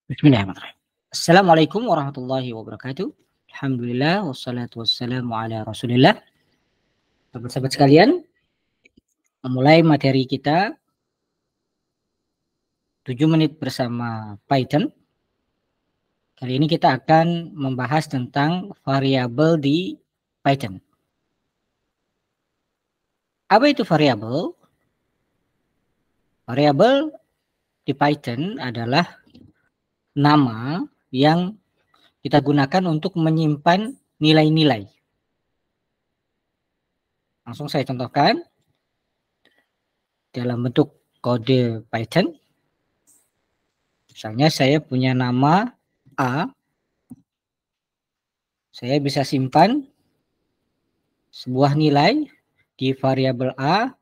Bismillahirrahmanirrahim. Assalamualaikum warahmatullahi wabarakatuh. Alhamdulillah wassalatu wassalamu ala Rasulillah. Sahabat-sahabat sekalian, memulai materi kita 7 menit bersama Python. Kali ini kita akan membahas tentang variabel di Python. Apa itu variabel? Variabel di Python adalah nama yang kita gunakan untuk menyimpan nilai-nilai. Langsung saya contohkan dalam bentuk kode Python. Misalnya saya punya nama A, saya bisa simpan sebuah nilai di variabel A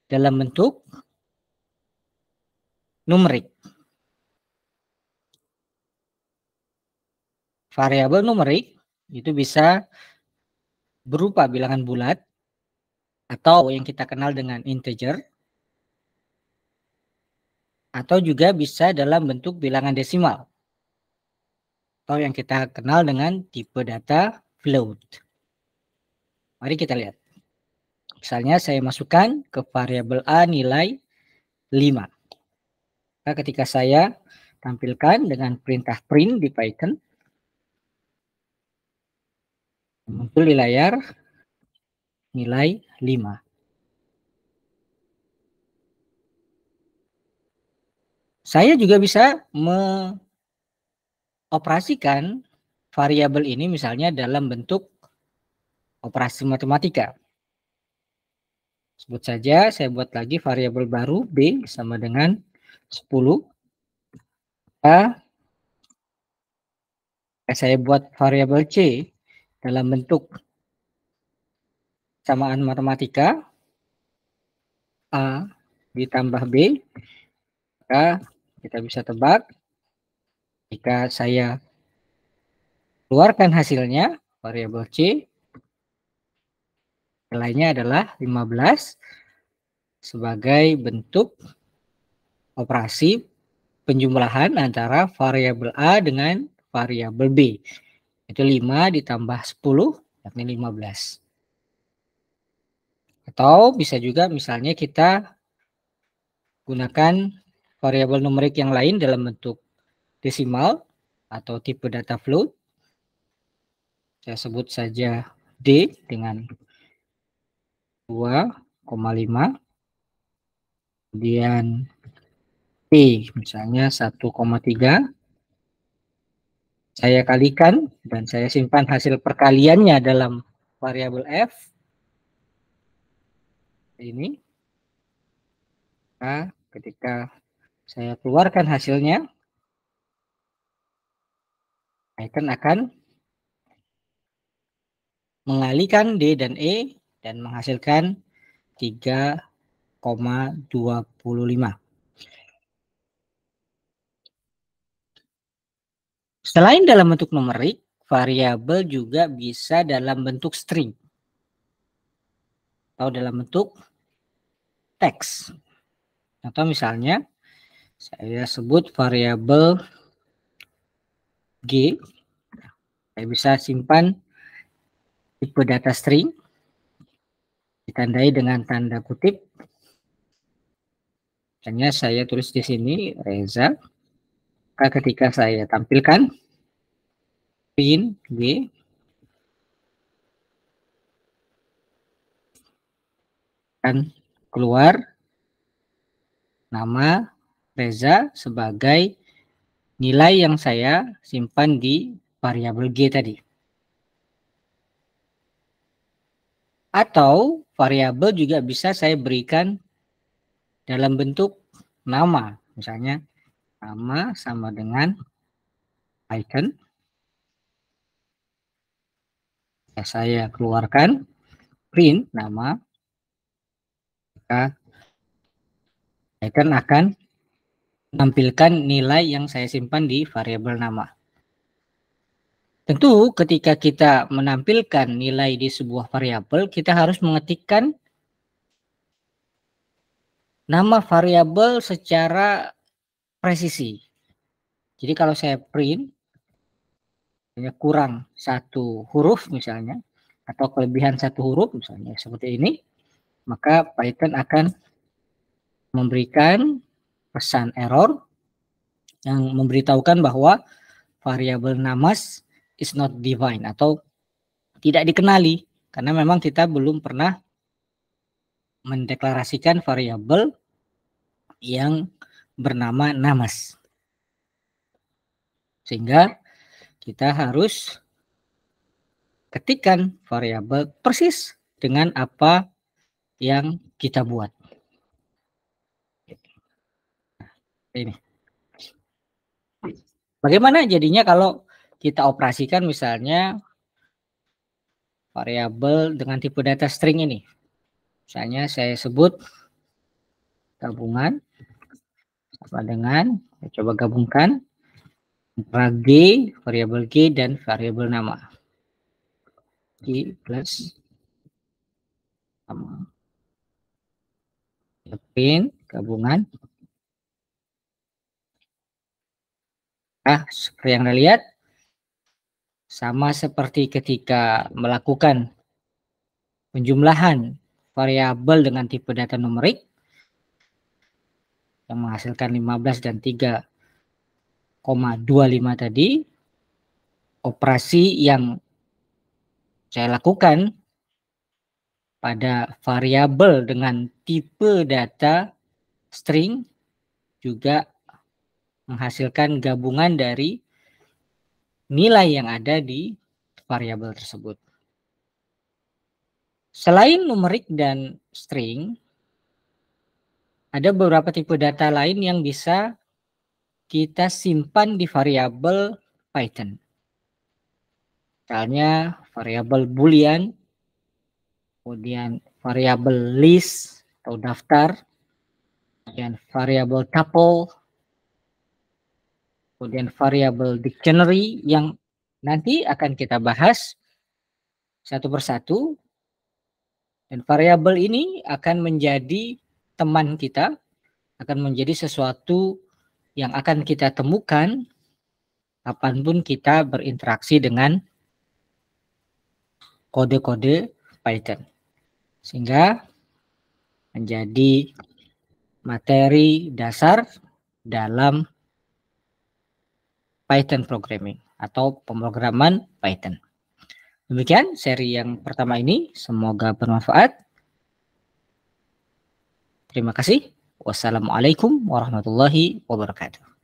dalam bentuk numerik. Variabel numerik itu bisa berupa bilangan bulat atau yang kita kenal dengan integer, atau juga bisa dalam bentuk bilangan desimal atau yang kita kenal dengan tipe data float. Mari kita lihat. Misalnya saya masukkan ke variabel A nilai 5. Maka ketika saya tampilkan dengan perintah print di Python, muncul di layar nilai 5. Saya juga bisa mengoperasikan variabel ini misalnya dalam bentuk operasi matematika. Sebut saja saya buat lagi variabel baru B sama dengan 10. Saya buat variabel C dalam bentuk samaan matematika A ditambah B, maka kita bisa tebak jika saya keluarkan hasilnya variabel C nilainya adalah 15 sebagai bentuk operasi penjumlahan antara variabel A dengan variabel B. Itu 5 ditambah 10 yakni 15. Atau bisa juga misalnya kita gunakan variabel numerik yang lain dalam bentuk desimal atau tipe data float. Saya sebut saja D dengan 2,5. Kemudian P misalnya 1,3. Saya kalikan dan saya simpan hasil perkaliannya dalam variabel F. Ini. Nah, ketika saya keluarkan hasilnya, Python akan mengalihkan D dan E dan menghasilkan 3,25. Selain dalam bentuk numerik, variabel juga bisa dalam bentuk string atau dalam bentuk teks. Atau misalnya saya sebut variabel G, saya bisa simpan tipe data string ditandai dengan tanda kutip. Misalnya saya tulis di sini Reza. Maka ketika saya tampilkan print G, akan keluar nama Reza sebagai nilai yang saya simpan di variabel G tadi. Atau variabel juga bisa saya berikan dalam bentuk nama. Misalnya nama sama dengan Python. Saya keluarkan print nama. Maka Python akan menampilkan nilai yang saya simpan di variabel nama. Tentu ketika kita menampilkan nilai di sebuah variabel, kita harus mengetikkan nama variabel secara presisi. Jadi kalau saya print kurang satu huruf misalnya, atau kelebihan satu huruf misalnya seperti ini, maka Python akan memberikan pesan error yang memberitahukan bahwa variabel namas is not defined atau tidak dikenali, karena memang kita belum pernah mendeklarasikan variabel yang bernama namas. Sehingga kita harus ketikkan variabel persis dengan apa yang kita buat. Ini. Bagaimana jadinya kalau kita operasikan misalnya variabel dengan tipe data string ini? Misalnya saya sebut gabungan sama dengan, saya coba gabungkan antara G, variabel G dan variabel nama. G plus nama. Print gabungan. Seperti yang Anda lihat, sama seperti ketika melakukan penjumlahan variabel dengan tipe data numerik yang menghasilkan 15 dan 3,25 tadi, operasi yang saya lakukan pada variabel dengan tipe data string juga menghasilkan gabungan dari nilai yang ada di variabel tersebut. Selain numerik dan string, ada beberapa tipe data lain yang bisa kita simpan di variabel Python. Misalnya variabel boolean, kemudian variabel list atau daftar, kemudian variabel tuple, kemudian variabel dictionary yang nanti akan kita bahas satu persatu. Dan variabel ini akan menjadi teman kita, akan menjadi sesuatu yang akan kita temukan kapanpun kita berinteraksi dengan kode-kode Python. Sehingga menjadi materi dasar dalam Python programming atau pemrograman Python. Demikian seri yang pertama ini, semoga bermanfaat. Terima kasih. Wassalamualaikum warahmatullahi wabarakatuh.